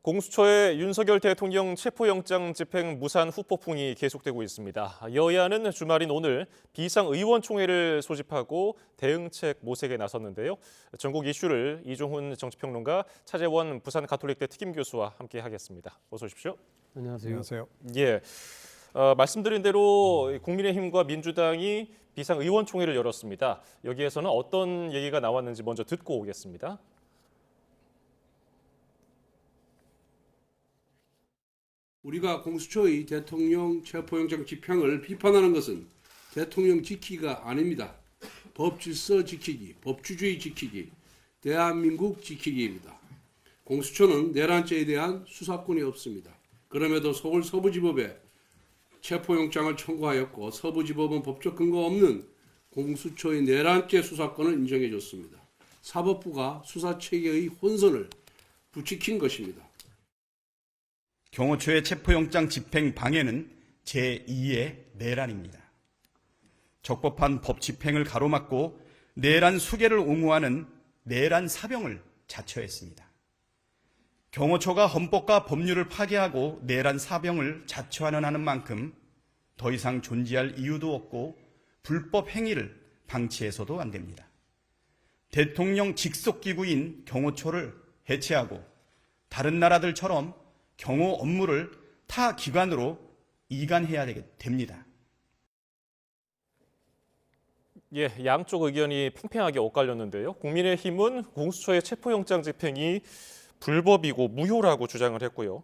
공수처의 윤석열 대통령 체포영장 집행 무산 후폭풍이 계속되고 있습니다. 여야는 주말인 오늘 비상의원총회를 소집하고 대응책 모색에 나섰는데요. 전국 이슈를 이종훈 정치평론가, 차재원 부산가톨릭대 특임교수와 함께하겠습니다. 어서 오십시오. 안녕하세요. 예, 말씀드린 대로 국민의힘과 민주당이 비상의원총회를 열었습니다. 여기에서는 어떤 얘기가 나왔는지 먼저 듣고 오겠습니다. 우리가 공수처의 대통령 체포영장 집행을 비판하는 것은 대통령 지키기가 아닙니다. 법 질서 지키기, 법치주의 지키기, 대한민국 지키기입니다. 공수처는 내란죄에 대한 수사권이 없습니다. 그럼에도 서울 서부지법에 체포영장을 청구하였고 서부지법은 법적 근거 없는 공수처의 내란죄 수사권을 인정해줬습니다. 사법부가 수사체계의 혼선을 부추긴 것입니다. 경호처의 체포영장 집행 방해는 제2의 내란입니다. 적법한 법 집행을 가로막고 내란 수계를 옹호하는 내란 사병을 자처했습니다. 경호처가 헌법과 법률을 파괴하고 내란 사병을 자처하는 만큼 더 이상 존재할 이유도 없고 불법 행위를 방치해서도 안 됩니다. 대통령 직속기구인 경호처를 해체하고 다른 나라들처럼 경호 업무를 타 기관으로 이관해야 됩니다. 예, 양쪽 의견이 팽팽하게 엇갈렸는데요. 국민의힘은 공수처의 체포영장 집행이 불법이고 무효라고 주장을 했고요.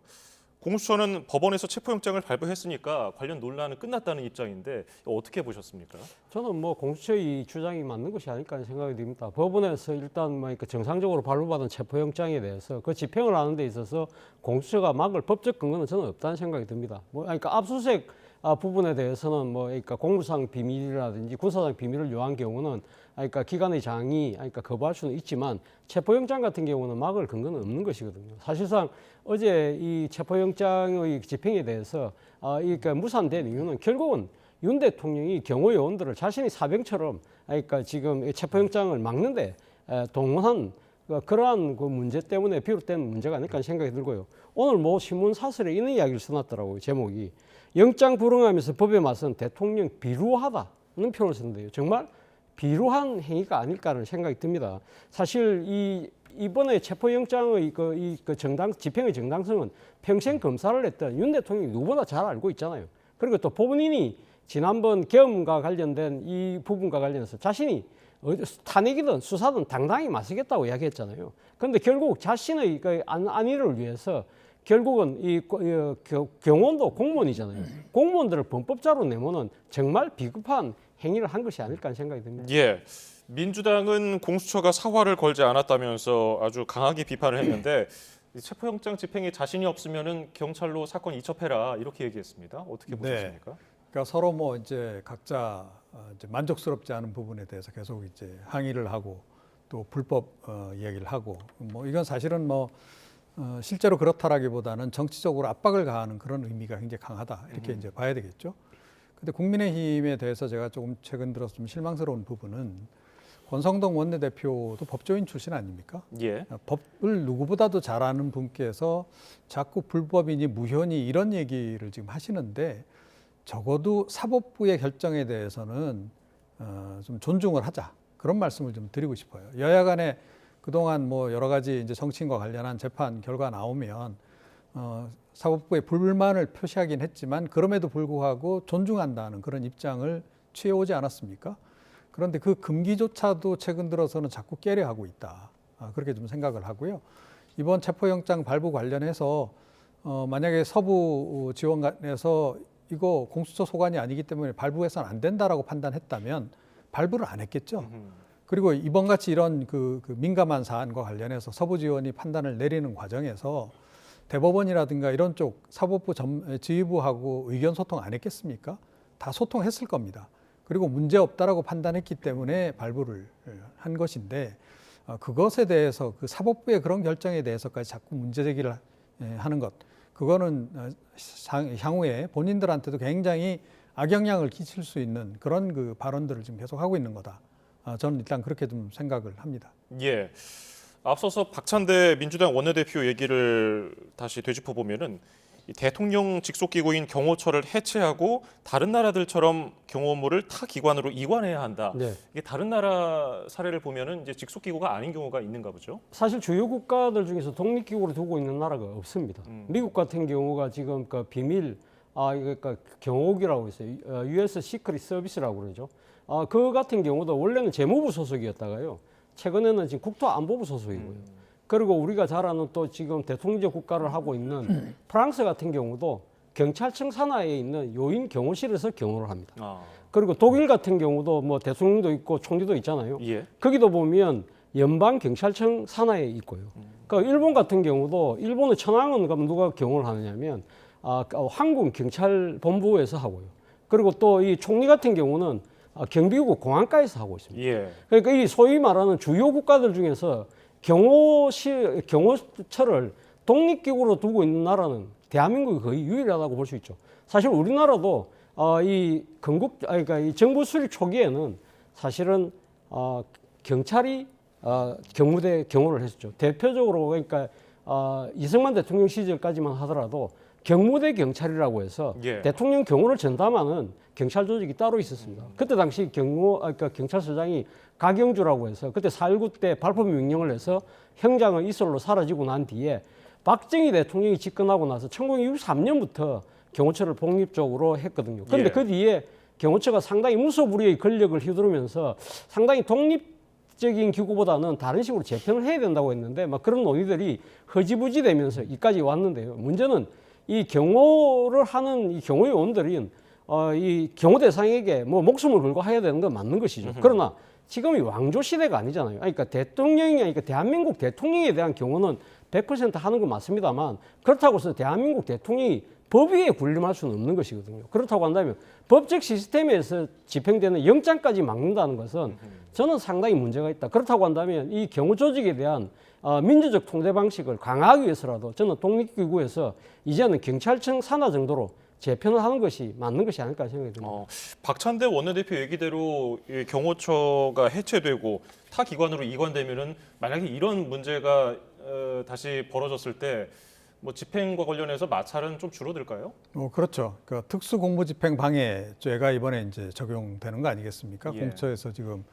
공수처는 법원에서 체포영장을 발부했으니까 관련 논란은 끝났다는 입장인데 어떻게 보셨습니까? 저는 공수처의 주장이 맞는 것이 아닐까 하는 생각이 듭니다. 법원에서 일단 정상적으로 발부받은 체포영장에 대해서 그 집행을 하는 데 있어서 공수처가 막을 법적 근거는 저는 없다는 생각이 듭니다. 그러니까 압수수색 부분에 대해서는 그러니까 공무상 비밀이라든지 군사상 비밀을 요한 경우는 그러니까 기관의 장이 거부할 수는 있지만 체포영장 같은 경우는 막을 근거는 없는 것이거든요. 사실상 어제 이 체포영장의 집행에 대해서 무산된 이유는 결국은 윤 대통령이 경호요원들을 자신이 사병처럼 그러니까 지금 체포영장을 막는데 동원한 그러한 그 문제 때문에 비롯된 문제가 아닐까 생각이 들고요. 오늘 신문 사설에 이런 이야기를 써놨더라고요. 제목이 영장 불응하면서 법에 맞선 대통령 비루하다는 표현을 썼는데요. 정말 비루한 행위가 아닐까 하는 생각이 듭니다. 사실 이번에 체포영장의 집행의 정당성은 평생 검사를 했던 윤 대통령이 누구보다 잘 알고 있잖아요. 그리고 또 본인이 지난번 계엄과 관련된 이 부분과 관련해서 자신이 탄핵이든 수사든 당당히 맞서겠다고 이야기했잖아요. 그런데 결국 자신의 안위를 위해서 결국은 경호원도 공무원이잖아요. 공무원들을 범법자로 내모는 정말 비겁한 행위를 한 것이 아닐까 하는 생각이 듭니다. 예, 민주당은 공수처가 사활을 걸지 않았다면서 아주 강하게 비판을 했는데 체포영장 집행에 자신이 없으면은 경찰로 사건 이첩해라 이렇게 얘기했습니다. 어떻게 보셨습니까? 그러니까 서로 이제 각자 이제 만족스럽지 않은 부분에 대해서 계속 이제 항의를 하고 또 불법 이야기를 하고 이건 사실은 실제로 그렇다라기보다는 정치적으로 압박을 가하는 그런 의미가 굉장히 강하다 이렇게 이제 봐야 되겠죠. 근데 국민의힘에 대해서 제가 조금 최근 들어서 좀 실망스러운 부분은 권성동 원내대표도 법조인 출신 아닙니까? 예. 법을 누구보다도 잘 아는 분께서 자꾸 불법이니 무효니 이런 얘기를 지금 하시는데 적어도 사법부의 결정에 대해서는 좀 존중을 하자 그런 말씀을 좀 드리고 싶어요. 여야 간에 그동안 여러 가지 이제 정치인과 관련한 재판 결과 나오면 사법부에 불만을 표시하긴 했지만 그럼에도 불구하고 존중한다는 그런 입장을 취해오지 않았습니까? 그런데 그 금기조차도 최근 들어서는 자꾸 깨려하고 있다. 그렇게 좀 생각을 하고요. 이번 체포영장 발부 관련해서 만약에 서부 지원관에서 이거 공수처 소관이 아니기 때문에 발부해서는 안 된다라고 판단했다면 발부를 안 했겠죠. 그리고 이번 같이 이런 그 민감한 사안과 관련해서 서부 지원이 판단을 내리는 과정에서 대법원이라든가 이런 쪽 사법부 지휘부하고 의견 소통 안 했겠습니까? 다 소통했을 겁니다. 그리고 문제 없다라고 판단했기 때문에 발부를 한 것인데 그것에 대해서 그 사법부의 그런 결정에 대해서까지 자꾸 문제 제기를 하는 것 그거는 향후에 본인들한테도 굉장히 악영향을 끼칠 수 있는 그런 그 발언들을 지금 계속 하고 있는 거다. 저는 일단 그렇게 좀 생각을 합니다. 예. 앞서서 박찬대 민주당 원내대표 얘기를 다시 되짚어 보면은 이 대통령 직속 기구인 경호처를 해체하고 다른 나라들처럼 경호 업무를 타 기관으로 이관해야 한다. 네. 이게 다른 나라 사례를 보면은 이제 직속 기구가 아닌 경우가 있는가 보죠. 사실 주요 국가들 중에서 독립기구를 두고 있는 나라가 없습니다. 미국 같은 경우가 지금 그 비밀 그러니까 경호국이라고 있어요. U.S. 시크릿 서비스라고 그러죠. 그 같은 경우도 원래는 재무부 소속이었다가요. 최근에는 지금 국토안보부 소속이고요. 그리고 우리가 잘 아는 또 지금 대통령제 국가를 하고 있는 프랑스 같은 경우도 경찰청 산하에 있는 요인 경호실에서 경호를 합니다. 그리고 독일 같은 경우도 뭐 대통령도 있고 총리도 있잖아요. 예. 거기도 보면 연방 경찰청 산하에 있고요. 그러니까 일본 같은 경우도 일본의 천황은 그럼 누가 경호를 하느냐면 항공 경찰 본부에서 하고요. 그리고 또 이 총리 같은 경우는 경비국 공안과에서 하고 있습니다. 예. 그러니까 이 소위 말하는 주요 국가들 중에서 경호처를 독립기구로 두고 있는 나라는 대한민국이 거의 유일하다고 볼 수 있죠. 사실 우리나라도 이 그러니까 이 정부 수립 초기에는 사실은 경찰이 경무대 경호를 했었죠. 대표적으로 그러니까 이승만 대통령 시절까지만 하더라도 경무대 경찰이라고 해서 예. 대통령 경호를 전담하는 경찰 조직이 따로 있었습니다. 그때 당시 그러니까 경찰서장이 가경주라고 해서 그때 4.19 때 발포 명령을 해서 형장은 이슬로 사라지고 난 뒤에 박정희 대통령이 집권하고 나서 1963년부터 경호처를 독립적으로 했거든요. 그런데 예. 그 뒤에 경호처가 상당히 무소불위의 권력을 휘두르면서 상당히 독립적인 기구보다는 다른 식으로 재편을 해야 된다고 했는데 막 그런 논의들이 허지부지 되면서 이까지 왔는데요. 문제는 이 경호를 하는 이 경호요원들이 이 경호 대상에게 뭐 목숨을 걸고 해야 되는 건 맞는 것이죠. 그러나 지금이 왕조 시대가 아니잖아요. 그러니까 그러니까 대한민국 대통령에 대한 경호는 100% 하는 건 맞습니다만 그렇다고 해서 대한민국 대통령이 법 위에 군림할 수는 없는 것이거든요. 그렇다고 한다면 법적 시스템에서 집행되는 영장까지 막는다는 것은 저는 상당히 문제가 있다. 그렇다고 한다면 이 경호 조직에 대한 민주적 통제 방식을 강화하기 위해서라도 저는 독립기구에서 이제는 경찰청 산하 정도로 재편을 하는 것이 맞는 것이 아닐까 생각이 듭니다. 박찬대 원내대표 얘기대로 이 경호처가 해체되고 타 기관으로 이관되면은 만약에 이런 문제가 다시 벌어졌을 때 뭐 집행과 관련해서 마찰은 좀 줄어들까요? 그렇죠. 그 특수공무집행 방해죄가 이번에 이제 적용되는 거 아니겠습니까? 예. 공처에서 지금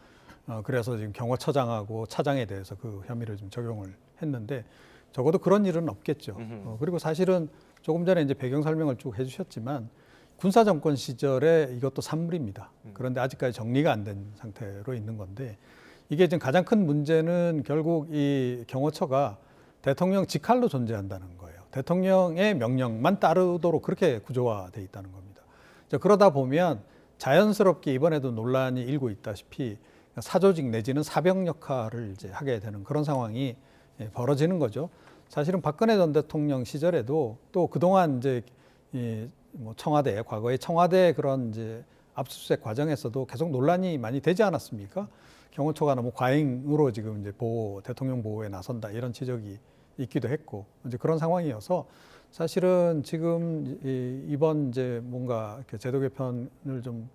그래서 지금 경호처장하고 차장에 대해서 그 혐의를 좀 적용을 했는데 적어도 그런 일은 없겠죠. 그리고 사실은 조금 전에 이제 배경 설명을 쭉 해주셨지만 군사 정권 시절에 이것도 산물입니다. 그런데 아직까지 정리가 안 된 상태로 있는 건데 이게 지금 가장 큰 문제는 결국 이 경호처가 대통령 직할로 존재한다는 거예요. 대통령의 명령만 따르도록 그렇게 구조화돼 있다는 겁니다. 그러다 보면 자연스럽게 이번에도 논란이 일고 있다시피 사조직 내지는 사병 역할을 이제 하게 되는 그런 상황이 벌어지는 거죠. 사실은 박근혜 전 대통령 시절에도 또 그동안 이제 뭐 청와대 과거의 청와대 그런 이제 압수수색 과정에서도 계속 논란이 많이 되지 않았습니까? 경호처가 너무 과잉으로 지금 이제 대통령 보호에 나선다 이런 지적이 있기도 했고 이제 그런 상황이어서 사실은 지금 이번 이제 뭔가 이렇게 제도 개편을 좀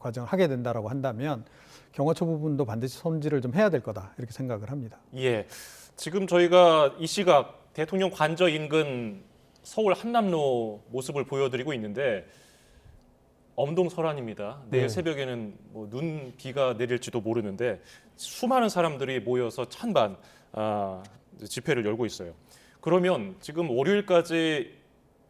과정을 하게 된다라고 한다면 경호처 부분도 반드시 손질을 좀 해야 될 거다 이렇게 생각을 합니다. 예. 지금 저희가 이 시각 대통령 관저 인근 서울 한남로 모습을 보여드리고 있는데 엄동설한입니다. 내일 네. 새벽에는 뭐 눈, 비가 내릴지도 모르는데 수많은 사람들이 모여서 찬반 집회를 열고 있어요. 그러면 지금 월요일까지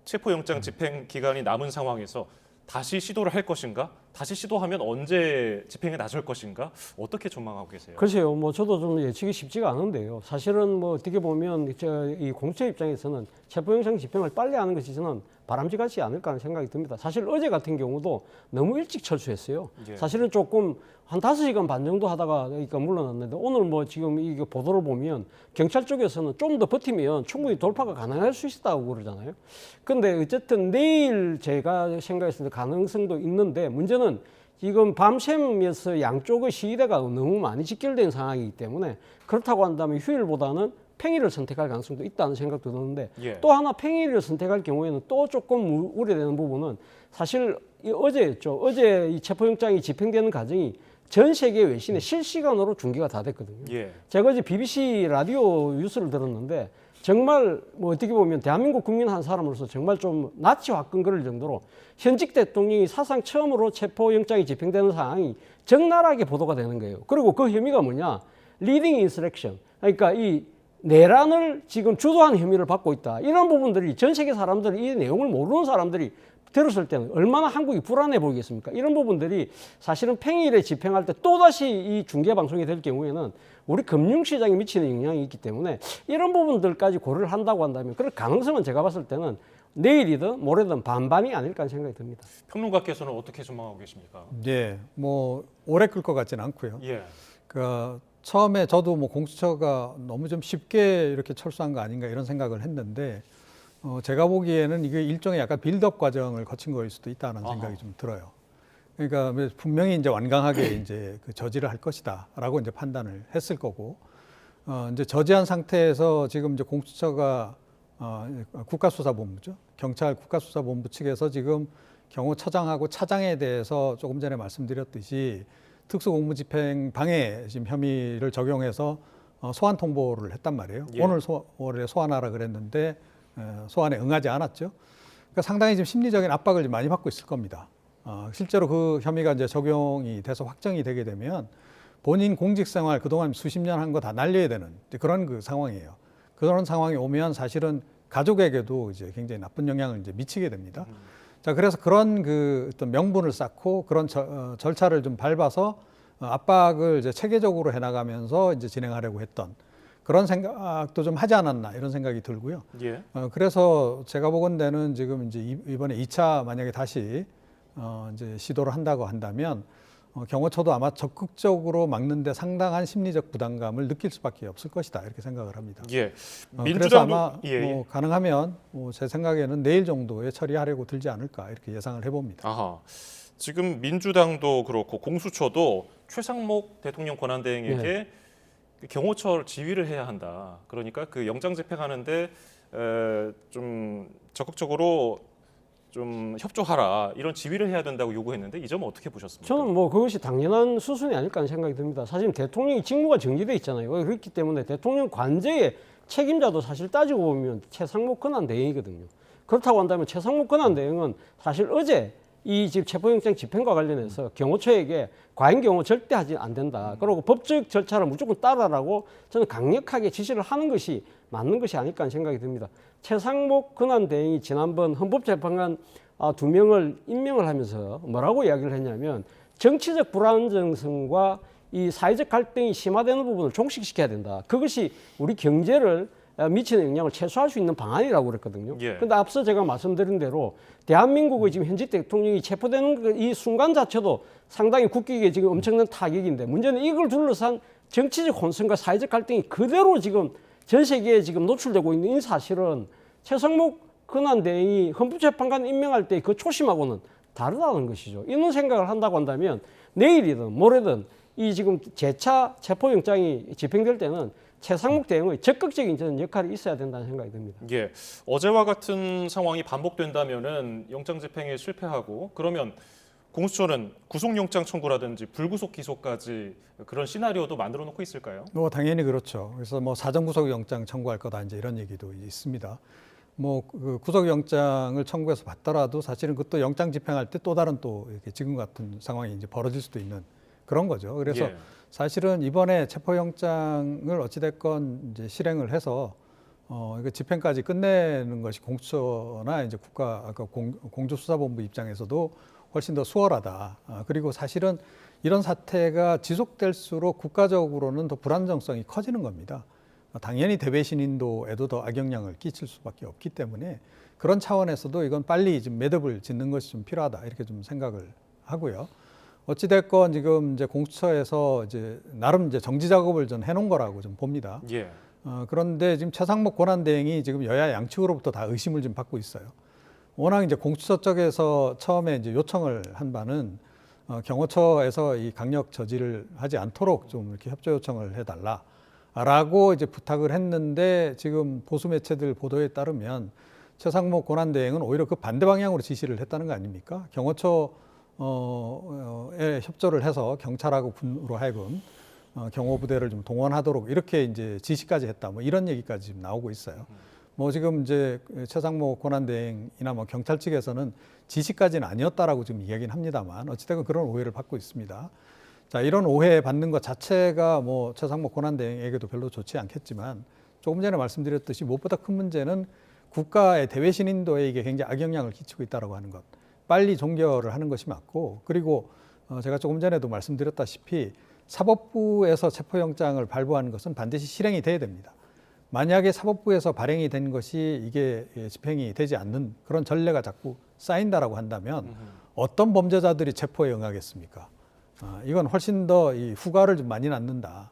체포영장 집행 기간이 남은 상황에서 다시 시도를 할 것인가? 다시 시도하면 언제 집행에 나설 것인가? 어떻게 전망하고 계세요? 글쎄요, 뭐 저도 좀 예측이 쉽지가 않은데요. 사실은 뭐 어떻게 보면 이 공수처 입장에서는 체포영장 집행을 빨리 하는 것이 저는 바람직하지 않을까 하는 생각이 듭니다. 사실 어제 같은 경우도 너무 일찍 철수했어요. 예. 사실은 조금 한 5시간 반 정도 하다가 그러니까 물러났는데 오늘 뭐 지금 이 보도를 보면 경찰 쪽에서는 좀 더 버티면 충분히 돌파가 가능할 수 있다고 그러잖아요. 근데 어쨌든 내일 제가 생각했을 때 가능성도 있는데 문제는 지금 밤샘에서 양쪽의 시위대가 너무 많이 직결된 상황이기 때문에 그렇다고 한다면 휴일보다는 평일을 선택할 가능성도 있다는 생각도 드는데 예. 또 하나 평일을 선택할 경우에는 또 조금 우려되는 부분은 사실 어제였죠. 어제 이 체포영장이 집행되는 과정이 전 세계 외신에 실시간으로 중계가 다 됐거든요. 예. 제가 이제 BBC 라디오 뉴스를 들었는데 정말 뭐 어떻게 보면 대한민국 국민 한 사람으로서 정말 좀 낯이 화끈거릴 정도로 현직 대통령이 사상 처음으로 체포영장이 집행되는 상황이 적나라하게 보도가 되는 거예요. 그리고 그 혐의가 뭐냐? 리딩 인서렉션. 그러니까 이 내란을 지금 주도한 혐의를 받고 있다. 이런 부분들이 전 세계 사람들이 이 내용을 모르는 사람들이 들었을 때는 얼마나 한국이 불안해 보이겠습니까? 이런 부분들이 사실은 평일에 집행할 때 또다시 이 중계방송이 될 경우에는 우리 금융시장에 미치는 영향이 있기 때문에 이런 부분들까지 고려를 한다고 한다면 그럴 가능성은 제가 봤을 때는 내일이든 모레든 반반이 아닐까 하는 생각이 듭니다. 평론가께서는 어떻게 전망하고 계십니까? 예, 뭐 오래 끌 것 같지는 않고요. 예. 그 처음에 저도 뭐 공수처가 너무 좀 쉽게 이렇게 철수한 거 아닌가 이런 생각을 했는데 제가 보기에는 이게 일종의 약간 빌드업 과정을 거친 거일 수도 있다는 생각이 좀 들어요. 그러니까 분명히 이제 완강하게 이제 그 저지를 할 것이다라고 이제 판단을 했을 거고, 이제 저지한 상태에서 지금 이제 공수처가 국가수사본부죠. 경찰 국가수사본부 측에서 지금 경호처장하고 차장에 대해서 조금 전에 말씀드렸듯이 특수공무집행 방해 지금 혐의를 적용해서 소환 통보를 했단 말이에요. 예. 오늘 소환하라 그랬는데 소환에 응하지 않았죠. 그러니까 상당히 지금 심리적인 압박을 많이 받고 있을 겁니다. 실제로 그 혐의가 이제 적용이 돼서 확정이 되게 되면 본인 공직생활 그동안 수십 년 한 거 다 날려야 되는 그런 그 상황이에요. 그런 상황이 오면 사실은 가족에게도 이제 굉장히 나쁜 영향을 이제 미치게 됩니다. 자, 그래서 그런 그 어떤 명분을 쌓고 그런 절차를 좀 밟아서 압박을 이제 체계적으로 해나가면서 이제 진행하려고 했던 그런 생각도 좀 하지 않았나 이런 생각이 들고요. 예. 그래서 제가 보건대는 지금 이제 이번에 2차 만약에 다시 이제 시도를 한다고 한다면 경호처도 아마 적극적으로 막는데 상당한 심리적 부담감을 느낄 수밖에 없을 것이다 이렇게 생각을 합니다. 예. 그래서 아마 예. 뭐 가능하면 제 생각에는 내일 정도에 처리하려고 들지 않을까 이렇게 예상을 해봅니다. 아하. 지금 민주당도 그렇고 공수처도 최상목 대통령 권한대행에게 경호처 지휘를 해야 한다. 그러니까 그 영장 집행하는데 좀 적극적으로 좀 협조하라 이런 지휘를 해야 된다고 요구했는데 이 점은 어떻게 보셨습니까? 저는 뭐 그것이 당연한 수순이 아닐까 하는 생각이 듭니다. 사실 대통령이 직무가 정지돼 있잖아요. 그렇기 때문에 대통령 관저의 책임자도 사실 따지고 보면 최상목 권한대행이거든요. 그렇다고 한다면 최상목 권한대행은 사실 어제 이 집 체포영장 집행과 관련해서 경호처에게 과잉 경호 절대 하지 안 된다. 그리고 법적 절차를 무조건 따라라고 저는 강력하게 지시를 하는 것이 맞는 것이 아닐까 하는 생각이 듭니다. 최상목 권한대행이 지난번 헌법재판관 2명을 임명을 하면서 뭐라고 이야기를 했냐면 정치적 불안정성과 이 사회적 갈등이 심화되는 부분을 종식시켜야 된다. 그것이 우리 경제를 미치는 영향을 최소화할 수 있는 방안이라고 그랬거든요. 그런데 예. 앞서 제가 말씀드린 대로 대한민국의 지금 현직 대통령이 체포되는 이 순간 자체도 상당히 국익에 지금 엄청난 타격인데 문제는 이걸 둘러싼 정치적 혼선과 사회적 갈등이 그대로 지금 전 세계에 지금 노출되고 있는 이 사실은 최상목 권한대행이 헌법재판관 임명할 때 그 초심하고는 다르다는 것이죠. 이런 생각을 한다고 한다면 내일이든 모레든 이 지금 재차 체포영장이 집행될 때는 최상목 대행의 적극적인 저는 역할이 있어야 된다는 생각이 듭니다. 예. 어제와 같은 상황이 반복된다면은 영장 집행에 실패하고 그러면 공수처는 구속영장 청구라든지 불구속 기소까지 그런 시나리오도 만들어 놓고 있을까요? 뭐 당연히 그렇죠. 그래서 뭐 사전구속영장 청구할 거다 이제 이런 얘기도 있습니다. 뭐 그 구속영장을 청구해서 받더라도 사실은 그것도 영장 집행할 때 또 다른 또 이렇게 지금 같은 상황이 이제 벌어질 수도 있는 그런 거죠. 그래서 예. 사실은 이번에 체포영장을 어찌됐건 이제 실행을 해서 이거 집행까지 끝내는 것이 공수처나 이제 공조수사본부 입장에서도 훨씬 더 수월하다. 그리고 사실은 이런 사태가 지속될수록 국가적으로는 더 불안정성이 커지는 겁니다. 당연히 대배신인도에도 더 악영향을 끼칠 수밖에 없기 때문에 그런 차원에서도 이건 빨리 좀 매듭을 짓는 것이 좀 필요하다 이렇게 좀 생각을 하고요. 어찌됐건 지금 이제 공수처에서 이제 나름 이제 정지 작업을 좀 해놓은 거라고 좀 봅니다. 예. 그런데 지금 최상목 권한대행이 지금 여야 양측으로부터 다 의심을 좀 받고 있어요. 워낙 이제 공수처 쪽에서 처음에 이제 요청을 한 바는 경호처에서 이 강력 저지를 하지 않도록 좀 이렇게 협조 요청을 해달라라고 이제 부탁을 했는데 지금 보수 매체들 보도에 따르면 최상목 권한대행은 오히려 그 반대 방향으로 지시를 했다는 거 아닙니까? 경호처 협조를 해서 경찰하고 군으로 하여금 경호부대를 좀 동원하도록 이렇게 이제 지시까지 했다. 뭐 이런 얘기까지 지금 나오고 있어요. 뭐 지금 이제 최상목 권한대행이나 뭐 경찰 측에서는 지시까지는 아니었다라고 지금 이야기는 합니다만 어찌됐건 그런 오해를 받고 있습니다. 자, 이런 오해 받는 것 자체가 뭐 최상목 권한대행에게도 별로 좋지 않겠지만 조금 전에 말씀드렸듯이 무엇보다 큰 문제는 국가의 대외 신인도에 이게 굉장히 악영향을 끼치고 있다라고 하는 것. 빨리 종결을 하는 것이 맞고 그리고 제가 조금 전에도 말씀드렸다시피 사법부에서 체포영장을 발부하는 것은 반드시 실행이 돼야 됩니다. 만약에 사법부에서 발행이 된 것이 이게 집행이 되지 않는 그런 전례가 자꾸 쌓인다라고 한다면 어떤 범죄자들이 체포에 응하겠습니까? 이건 훨씬 더 이 후과를 좀 많이 낳는다.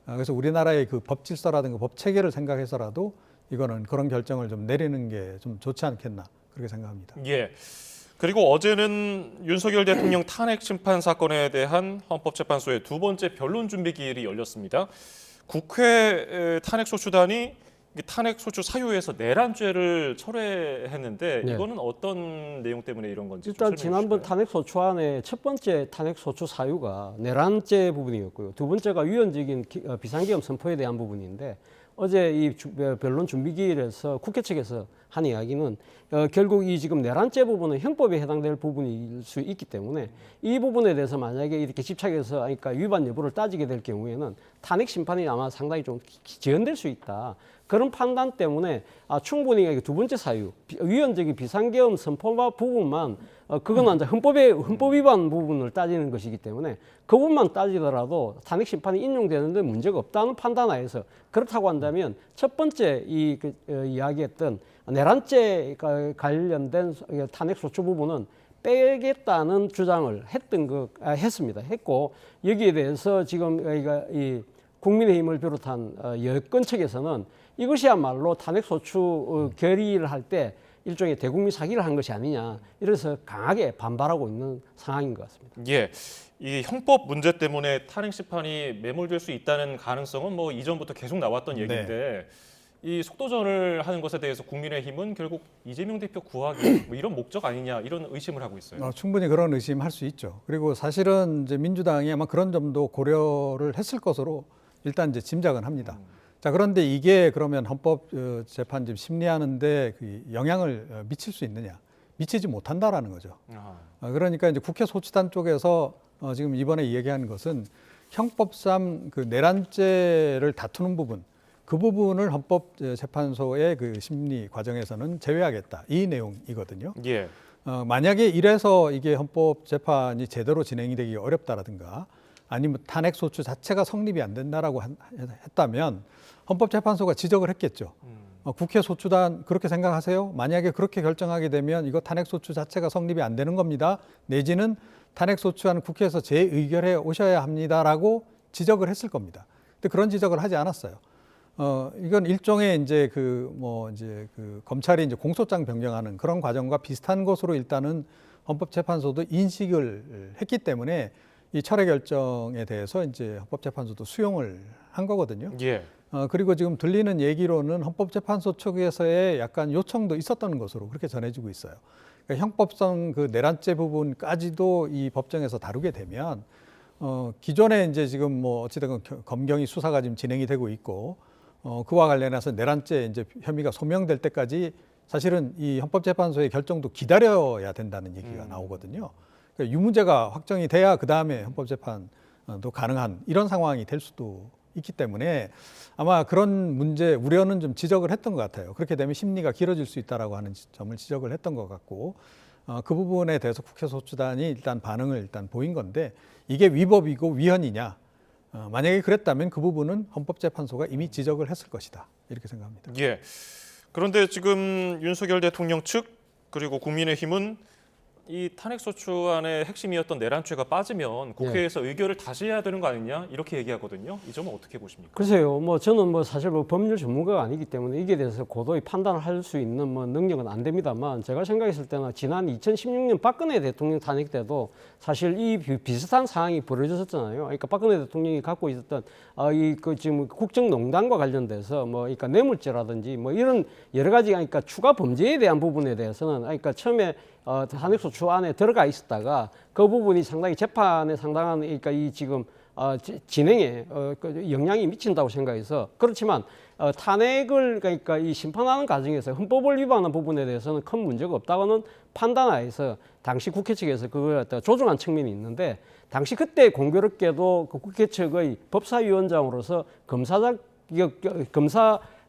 그래서 우리나라의 그 법 질서라든가 법 체계를 생각해서라도 이거는 그런 결정을 좀 내리는 게 좀 좋지 않겠나 그렇게 생각합니다. 예. 그리고 어제는 윤석열 대통령 탄핵 심판 사건에 대한 헌법재판소의 두 번째 변론 준비 기일이 열렸습니다. 국회 탄핵소추단이 탄핵소추 사유에서 내란죄를 철회했는데 네. 이거는 어떤 내용 때문에 이런 건지 좀 일단 설명해 지난번 주실까요? 탄핵소추안의 첫 번째 탄핵소추 사유가 내란죄 부분이었고요. 두 번째가 위헌적인 비상계엄 선포에 대한 부분인데 어제 이 변론 준비기일에서 국회 측에서 한 이야기는 결국 이 지금 내란죄 부분은 형법에 해당될 부분일 수 있기 때문에 이 부분에 대해서 만약에 이렇게 집착해서 그러니까 위반 여부를 따지게 될 경우에는 탄핵 심판이 아마 상당히 좀 지연될 수 있다. 그런 판단 때문에 충분히 두 번째 사유, 위헌적인 비상계엄 선포 부분만 그건 이제 헌법 위반 부분을 따지는 것이기 때문에 그 부분만 따지더라도 탄핵 심판이 인용되는데 문제가 없다는 판단하에서 그렇다고 한다면 첫 번째 이야기했던 내란죄 관련된 탄핵 소추 부분은 빼겠다는 주장을 했습니다. 했고 여기에 대해서 지금 이 국민의힘을 비롯한 여권 측에서는 이것이야말로 탄핵소추 결의를 할 때 일종의 대국민 사기를 한 것이 아니냐 이래서 강하게 반발하고 있는 상황인 것 같습니다. 예, 이 형법 문제 때문에 탄핵 심판이 매몰될 수 있다는 가능성은 뭐 이전부터 계속 나왔던 얘기인데 이 속도전을 하는 것에 대해서 국민의힘은 결국 이재명 대표 구하기 뭐 이런 목적 아니냐 이런 의심을 하고 있어요. 충분히 그런 의심할 수 있죠. 그리고 사실은 이제 민주당이 아마 그런 점도 고려를 했을 것으로 일단 이제 짐작은 합니다. 자, 그런데 이게 그러면 헌법재판집 심리하는데 그 영향을 미칠 수 있느냐? 미치지 못한다라는 거죠. 그러니까 이제 국회 소추단 쪽에서 지금 이번에 얘기하는 것은 형법상 그 내란죄를 다투는 부분, 그 부분을 헌법재판소의 그 심리 과정에서는 제외하겠다. 이 내용이거든요. 예. 만약에 이래서 이게 헌법재판이 제대로 진행이 되기 어렵다라든가 아니면 탄핵소추 자체가 성립이 안 된다라고 했다면 헌법재판소가 지적을 했겠죠. 국회 소추단 그렇게 생각하세요? 만약에 그렇게 결정하게 되면 이거 탄핵소추 자체가 성립이 안 되는 겁니다. 내지는 탄핵소추안 국회에서 재의결해 오셔야 합니다라고 지적을 했을 겁니다. 근데 그런 지적을 하지 않았어요. 이건 일종의 이제 그 검찰이 이제 공소장 변경하는 그런 과정과 비슷한 것으로 일단은 헌법재판소도 인식을 했기 때문에 이 철회 결정에 대해서 이제 헌법재판소도 수용을 한 거거든요. 예. 그리고 지금 들리는 얘기로는 헌법재판소 측에서의 약간 요청도 있었던 것으로 그렇게 전해지고 있어요. 그러니까 형법성 그 내란죄 부분까지도 이 법정에서 다루게 되면 기존에 이제 지금 뭐 어찌됐건 검경이 수사가 지금 진행이 되고 있고 그와 관련해서 내란죄 이제 혐의가 소명될 때까지 사실은 이 헌법재판소의 결정도 기다려야 된다는 얘기가 나오거든요. 그러니까 유무죄가 확정이 돼야 그 다음에 헌법재판도 가능한 이런 상황이 될 수도 있기 때문에 아마 그런 문제 우려는 좀 지적을 했던 것 같아요. 그렇게 되면 심리가 길어질 수 있다라고 하는 점을 지적을 했던 것 같고 그 부분에 대해서 국회 소추단이 일단 반응을 일단 보인 건데 이게 위법이고 위헌이냐 만약에 그랬다면 그 부분은 헌법재판소가 이미 지적을 했을 것이다 이렇게 생각합니다. 예. 그런데 지금 윤석열 대통령 측 그리고 국민의힘은 이 탄핵소추안의 핵심이었던 내란죄가 빠지면 국회에서 의결을 다시 해야 되는 거 아니냐 이렇게 얘기하거든요. 이 점은 어떻게 보십니까? 글쎄요, 뭐 저는 뭐 사실 뭐 법률 전문가가 아니기 때문에 이게 대해서 고도의 판단을 할 수 있는 뭐 능력은 안 됩니다만 제가 생각했을 때는 지난 2016년 박근혜 대통령 탄핵 때도 사실 이 비슷한 상황이 벌어졌었잖아요. 그러니까 박근혜 대통령이 갖고 있었던 지금 국정농단과 관련돼서 뭐 그러니까 뇌물죄라든지 뭐 이런 여러 가지 그러니까 추가 범죄에 대한 부분에 대해서는 그러니까 처음에 탄핵소추 안에 들어가 있었다가 그 부분이 상당히 재판에 상당한 그러니까 이 지금 진행에 그 영향이 미친다고 생각해서 그렇지만 탄핵을 그러니까 이 심판하는 과정에서 헌법을 위반한 부분에 대해서는 큰 문제가 없다고는 판단하에서 당시 국회 측에서 그걸 갖다 조정한 측면이 있는데 당시 그때 공교롭게도 그 국회 측의 법사위원장으로서 검사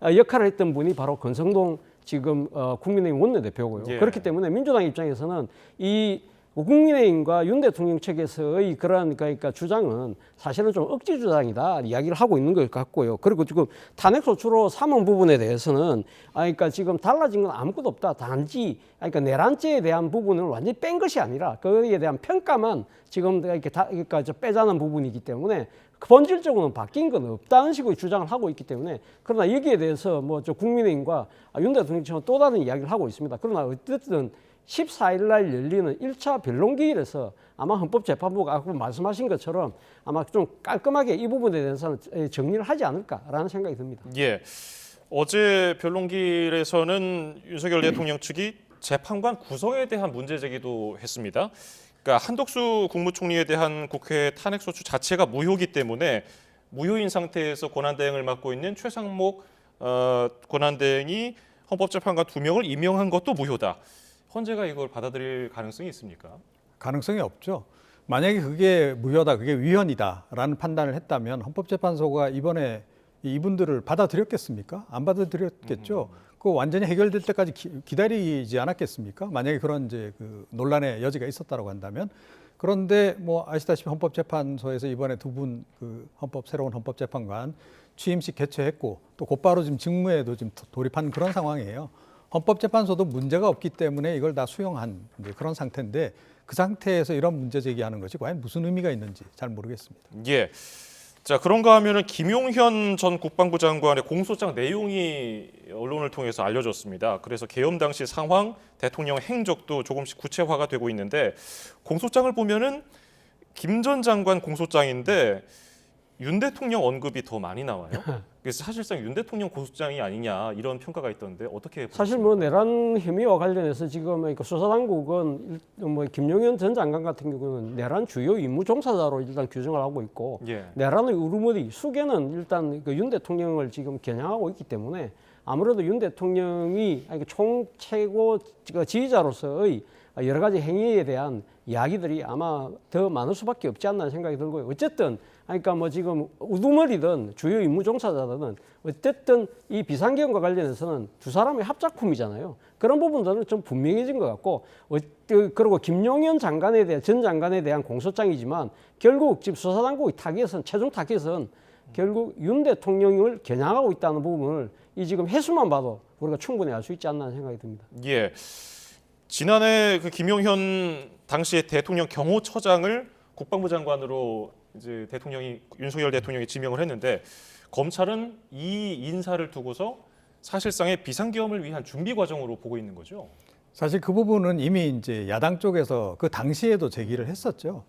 역할을 했던 분이 바로 권성동 지금 국민의힘 원내대표고요. 예. 그렇기 때문에 민주당 입장에서는 이 국민의힘과 윤 대통령 측에서의 그런 그러니까 주장은 사실은 좀 억지 주장이다 이야기를 하고 있는 것 같고요. 그리고 지금 탄핵소추로 삼은 부분에 대해서는 그러니까 지금 달라진 건 아무것도 없다. 단지 그러니까 내란죄에 대한 부분을 완전히 뺀 것이 아니라 그에 대한 평가만 지금 이렇게 그러니까 빼자는 부분이기 때문에 본질적으로는 바뀐 건 없다는 식의 주장을 하고 있기 때문에 그러나 여기에 대해서 뭐 저 국민의힘과 윤 대통령처럼 또 다른 이야기를 하고 있습니다. 그러나 어쨌든 14일 날 열리는 1차 변론기일에서 아마 헌법재판부가 아까 말씀하신 것처럼 아마 좀 깔끔하게 이 부분에 대해서는 정리를 하지 않을까라는 생각이 듭니다. 예. 어제 변론길에서는 윤석열 대통령 측이 재판관 구성에 대한 문제 제기도 했습니다. 그러니까 한덕수 국무총리에 대한 국회 탄핵소추 자체가 무효이기 때문에 무효인 상태에서 권한대행을 맡고 있는 최상목 권한대행이 헌법재판관 2명을 임명한 것도 무효다. 헌재가 이걸 받아들일 가능성이 있습니까? 가능성이 없죠. 만약에 그게 무효다, 그게 위헌이다라는 판단을 했다면 헌법재판소가 이번에 이분들을 받아들였겠습니까? 안 받아들였겠죠. 그거 완전히 해결될 때까지 기다리지 않았겠습니까? 만약에 그런 이제 그 논란의 여지가 있었다고 한다면. 그런데 뭐 아시다시피 헌법재판소에서 이번에 두 분 그 새로운 헌법재판관 취임식 개최했고 또 곧바로 지금 직무에도 지금 돌입한 그런 상황이에요. 헌법재판소도 문제가 없기 때문에 이걸 다 수용한 그런 상태인데 그 상태에서 이런 문제 제기하는 것이 과연 무슨 의미가 있는지 잘 모르겠습니다. 예. 자, 그런가 하면은 김용현 전 국방부 장관의 공소장 내용이 언론을 통해서 알려졌습니다. 그래서 계엄 당시 상황, 대통령 행적도 조금씩 구체화가 되고 있는데 공소장을 보면은 김 전 장관 공소장인데 윤 대통령 언급이 더 많이 나와요. 그래서 사실상 윤 대통령 공소장이 아니냐 이런 평가가 있던데 어떻게 보십니까? 사실 뭐 내란 혐의와 관련해서 지금 그러니까 수사당국은 뭐 김용현 전 장관 같은 경우는 내란 주요 임무 종사자로 일단 규정을 하고 있고 예. 내란의 우르머리 수계는 일단 그 윤 대통령을 지금 겨냥하고 있기 때문에 아무래도 윤 대통령이 총 최고 지휘자로서의 여러 가지 행위에 대한 이야기들이 아마 더 많을 수밖에 없지 않나 생각이 들고요. 어쨌든 그러니까 뭐 지금 우두머리든 주요 임무 종사자든 어쨌든 이 비상계엄과 관련해서는 두 사람의 합작품이잖아요. 그런 부분들은 좀 분명해진 것 같고 그리고 김용현 장관에 대한 전 장관에 대한 공소장이지만 결국 지금 수사당국의 타겟은 최종 타겟은 결국 윤 대통령을 겨냥하고 있다는 부분을 이 지금 해수만 봐도 우리가 충분히 알 수 있지 않나 생각이 듭니다. 예. 지난해 그 김용현 당시의 대통령 경호처장을 국방부 장관으로 이제 윤석열 대통령이 지명을 했는데 검찰은 이 인사를 두고서 사실상의 비상계엄을 위한 준비 과정으로 보고 있는 거죠. 사실 그 부분은 이미 이제 야당 쪽에서 그 당시에도 제기를 했었죠.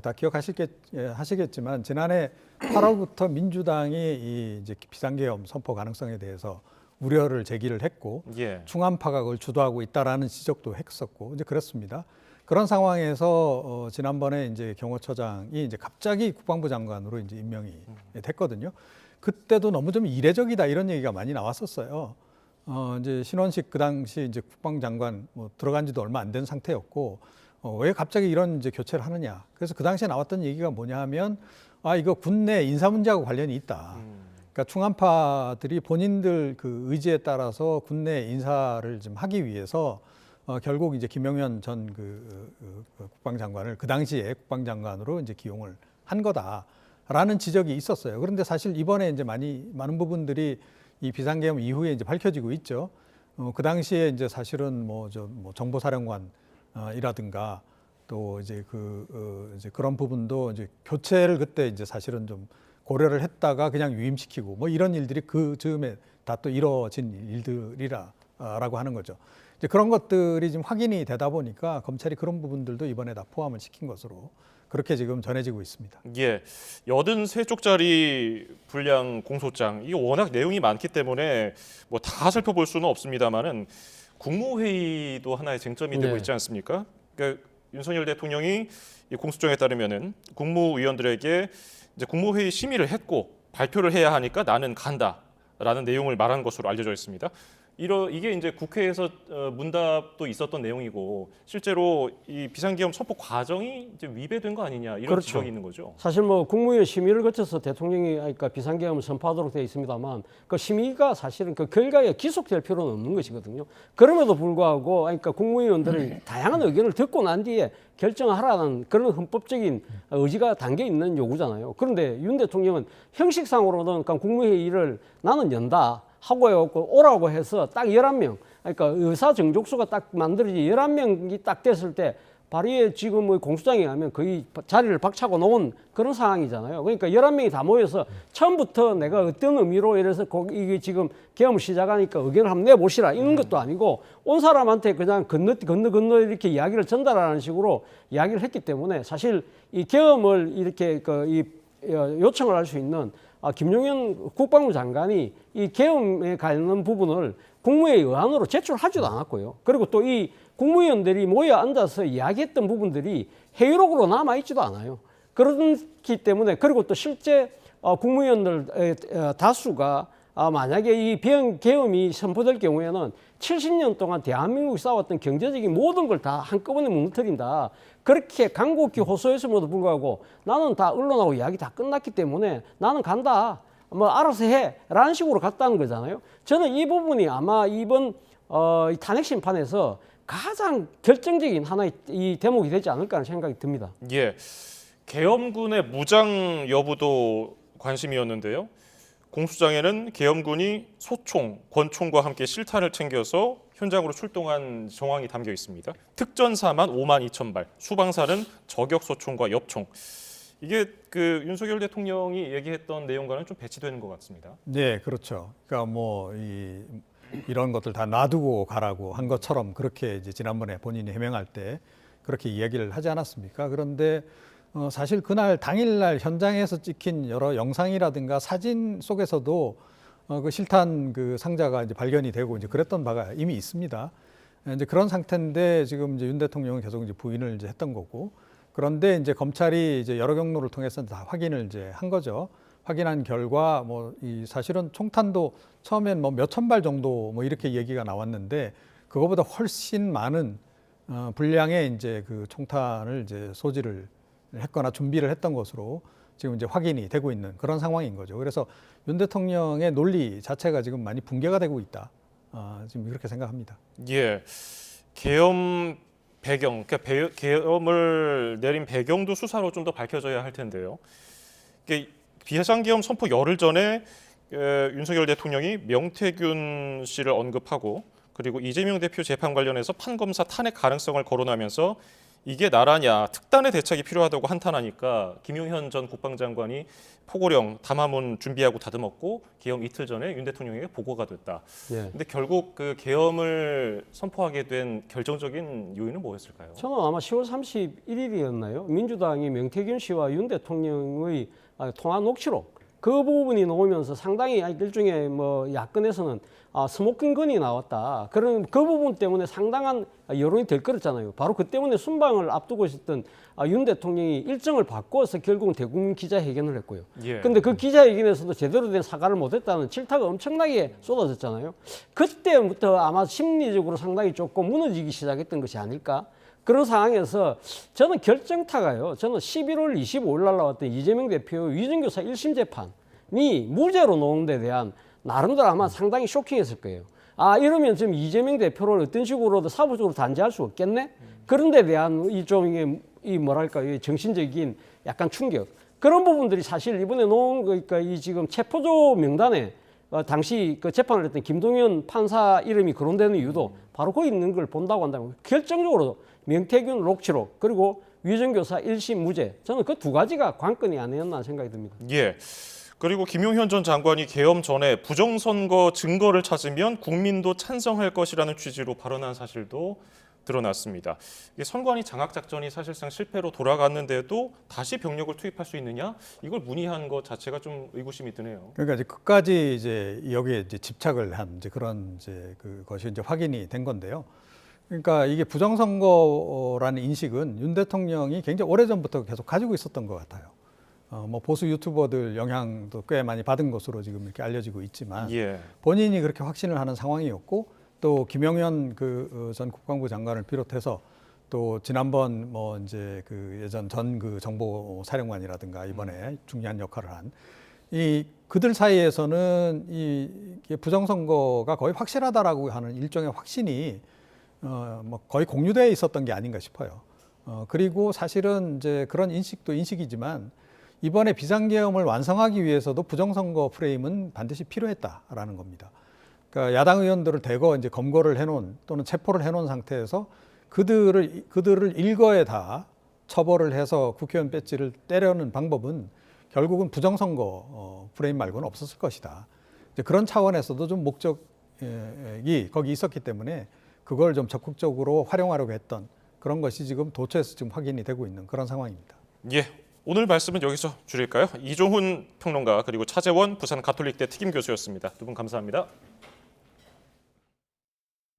다 기억하시겠지만 지난해 8월부터 민주당이 이 이제 비상계엄 선포 가능성에 대해서 우려를 제기를 했고 예. 충암파가 그걸 주도하고 있다라는 지적도 했었고 이제 그렇습니다. 그런 상황에서 지난번에 이제 경호처장이 이제 갑자기 국방부 장관으로 이제 임명이 됐거든요. 그때도 너무 좀 이례적이다 이런 얘기가 많이 나왔었어요. 이제 신원식 그 당시 이제 국방장관 뭐 들어간 지도 얼마 안 된 상태였고 왜 갑자기 이런 이제 교체를 하느냐. 그래서 그 당시에 나왔던 얘기가 뭐냐 하면 이거 군내 인사 문제하고 관련이 있다. 그러니까 충암파들이 본인들 그 의지에 따라서 군내 인사를 좀 하기 위해서 결국 이제 김용현 전 국방장관을 그 당시에 국방장관으로 이제 기용을 한 거다라는 지적이 있었어요. 그런데 사실 이번에 이제 많은 부분들이 이 비상계엄 이후에 이제 밝혀지고 있죠. 그 당시에 이제 사실은 뭐 정보사령관이라든가 또 이제 이제 그런 부분도 이제 교체를 그때 이제 사실은 좀 고려를 했다가 그냥 유임시키고 뭐 이런 일들이 그 즈음에 다 또 이루어진 일들이라고 하는 거죠. 이제 그런 것들이 지금 확인이 되다 보니까 검찰이 그런 부분들도 이번에 다 포함을 시킨 것으로 그렇게 지금 전해지고 있습니다. 예, 83쪽짜리 분량 공소장 이게 워낙 내용이 많기 때문에 뭐 다 살펴볼 수는 없습니다만은 국무회의도 하나의 쟁점이 되고 네. 있지 않습니까? 그러니까 윤석열 대통령이 이 공수처에 따르면은 국무위원들에게 이제 국무회의 심의를 했고 발표를 해야 하니까 나는 간다라는 내용을 말한 것으로 알려져 있습니다. 이게 이제 국회에서 문답도 있었던 내용이고 실제로 이 비상계엄 선포 과정이 이제 위배된 거 아니냐 이런 그렇죠. 지적이 있는 거죠. 사실 뭐 국무위원 심의를 거쳐서 대통령이 그러니까 비상계엄을 선포하도록 되어 있습니다만 그 심의가 사실은 그 결과에 기속될 필요는 없는 것이거든요. 그럼에도 불구하고 그러니까 국무위원들의 다양한 의견을 듣고 난 뒤에 결정하라는 그런 헌법적인 의지가 담겨 있는 요구잖아요. 그런데 윤 대통령은 형식상으로는 그러니까 국무회의를 나는 연다 하고 해갖고 오라고 해서 딱 11명, 그러니까 의사 정족수가 딱 만들어지 11명이 딱 됐을 때 발의에 지금 뭐 공수장에 하면 거의 자리를 박차고 놓은 그런 상황이잖아요. 그러니까 11명이 다 모여서 처음부터 내가 어떤 의미로 이래서 이게 지금 계엄을 시작하니까 의견을 한번 내보시라 이런 것도 아니고 온 사람한테 그냥 건너 이렇게 이야기를 전달하는 식으로 이야기를 했기 때문에 사실 이 계엄을 이렇게 요청을 할 수 있는 김용현 국방부 장관이 이 계엄에 관련 부분을 국무회의 의안으로 제출하지도 않았고요. 그리고 또 이 국무위원들이 모여 앉아서 이야기했던 부분들이 회의록으로 남아있지도 않아요. 그렇기 때문에 그리고 또 실제 국무위원들 다수가 만약에 이 계엄이 선포될 경우에는 70년 동안 대한민국이 쌓아왔던 경제적인 모든 걸 다 한꺼번에 무너뜨린다. 그렇게 간곡히 호소했음에도 불구하고 나는 다 언론하고 이야기 다 끝났기 때문에 나는 간다. 뭐 알아서 해. 라는 식으로 갔다는 거잖아요. 저는 이 부분이 아마 이번 이 탄핵 심판에서 가장 결정적인 하나의 이 대목이 되지 않을까 하는 생각이 듭니다. 예, 계엄군의 무장 여부도 관심이었는데요. 공수장에는 계엄군이 소총, 권총과 함께 실탄을 챙겨서 현장으로 출동한 정황이 담겨 있습니다. 특전사만 5만 2천 발, 수방사는 저격 소총과 엽총. 이게 그 윤석열 대통령이 얘기했던 내용과는 좀 배치되는 것 같습니다. 네, 그렇죠. 그러니까 뭐 이런 것들 다 놔두고 가라고 한 것처럼 그렇게 이제 지난번에 본인이 해명할 때 그렇게 이야기를 하지 않았습니까? 그런데 사실 그날 당일날 현장에서 찍힌 여러 영상이라든가 사진 속에서도 그 실탄 그 상자가 이제 발견이 되고 이제 그랬던 바가 이미 있습니다. 이제 그런 상태인데 지금 이제 윤 대통령은 계속 이제 부인을 이제 했던 거고, 그런데 이제 검찰이 이제 여러 경로를 통해서 다 확인을 이제 한 거죠. 확인한 결과 뭐 이 사실은 총탄도 처음엔 뭐 몇천 발 정도 뭐 이렇게 얘기가 나왔는데 그거보다 훨씬 많은 분량의 이제 그 총탄을 이제 소지를 했거나 준비를 했던 것으로 지금 이제 확인이 되고 있는 그런 상황인 거죠. 그래서 윤 대통령의 논리 자체가 지금 많이 붕괴가 되고 있다. 지금 그렇게 생각합니다. 예, 계엄 배경, 그러니까 계엄을 내린 배경도 수사로 좀 더 밝혀져야 할 텐데요. 비상계엄 선포 열흘 전에 윤석열 대통령이 명태균 씨를 언급하고 그리고 이재명 대표 재판 관련해서 판검사 탄핵 가능성을 거론하면서 이게 나라냐, 특단의 대책이 필요하다고 한탄하니까 김용현 전 국방장관이 포고령 담화문 준비하고 다듬었고 계엄 이틀 전에 윤 대통령에게 보고가 됐다. 예. 근데 결국 그 계엄을 선포하게 된 결정적인 요인은 뭐였을까요? 저는 아마 10월 31일이었나요? 민주당이 명태균 씨와 윤 대통령의 통화 녹취록 그 부분이 나오면서 상당히 일종의 뭐 야권에서는 스모킹 건이 나왔다. 그런 그 부분 때문에 상당한 여론이 들끓었잖아요. 바로 그 때문에 순방을 앞두고 있었던 윤 대통령이 일정을 바꿔서 결국은 대국민 기자회견을 했고요. 예. 근데 그 기자회견에서도 제대로 된 사과를 못했다는 질타가 엄청나게 쏟아졌잖아요. 그때부터 아마 심리적으로 상당히 조금 무너지기 시작했던 것이 아닐까. 그런 상황에서 저는 결정타가요. 저는 11월 25일 날 나왔던 이재명 대표 위증교사 1심 재판이 무죄로 나온 데 대한 나름대로 아마 상당히 쇼킹했을 거예요. 이러면 지금 이재명 대표를 어떤 식으로도 사법적으로 단죄할 수 없겠네? 그런 데 대한 일종의 뭐랄까, 이 정신적인 약간 충격. 그런 부분들이 사실 이번에 나온 그러니까 이 지금 체포조 명단에 당시 그 재판을 했던 김동연 판사 이름이 거론되는 이유도 바로 거기 있는 걸 본다고 한다면 결정적으로 명태균 녹취록 그리고 위정교사 1심 무죄, 저는 그 두 가지가 관건이 아니었나 생각이 듭니다. 예. 그리고 김용현 전 장관이 계엄 전에 부정선거 증거를 찾으면 국민도 찬성할 것이라는 취지로 발언한 사실도 드러났습니다. 이게 선관위 장악 작전이 사실상 실패로 돌아갔는데도 다시 병력을 투입할 수 있느냐? 이걸 문의한 것 자체가 좀 의구심이 드네요. 그러니까 이제 끝까지 이제 여기에 이제 집착을 한 이제 그런 이제 그것이 이제 확인이 된 건데요. 그러니까 이게 부정선거라는 인식은 윤 대통령이 굉장히 오래전부터 계속 가지고 있었던 것 같아요. 뭐 보수 유튜버들 영향도 꽤 많이 받은 것으로 지금 이렇게 알려지고 있지만 예. 본인이 그렇게 확신을 하는 상황이었고 또 김용현 전 국방부 장관을 비롯해서 또 지난번 뭐 이제 그 예전 전 그 정보사령관이라든가 이번에 중요한 역할을 한 이 그들 사이에서는 이게 부정선거가 거의 확실하다라고 하는 일종의 확신이 뭐 거의 공유되어 있었던 게 아닌가 싶어요. 그리고 사실은 이제 그런 인식도 인식이지만 이번에 비상계엄을 완성하기 위해서도 부정선거 프레임은 반드시 필요했다라는 겁니다. 그러니까 야당 의원들을 대거 이제 검거를 해놓은 또는 체포를 해놓은 상태에서 그들을 일거에 다 처벌을 해서 국회의원 배지를 떼려는 방법은 결국은 부정선거 프레임 말고는 없었을 것이다. 이제 그런 차원에서도 좀 목적이 거기 있었기 때문에 그걸 좀 적극적으로 활용하려고 했던 그런 것이 지금 도처에서 지금 확인이 되고 있는 그런 상황입니다. 예. 오늘 말씀은 여기서 줄일까요? 이종훈 평론가 그리고 차재원 부산 가톨릭대 특임 교수였습니다. 두 분 감사합니다.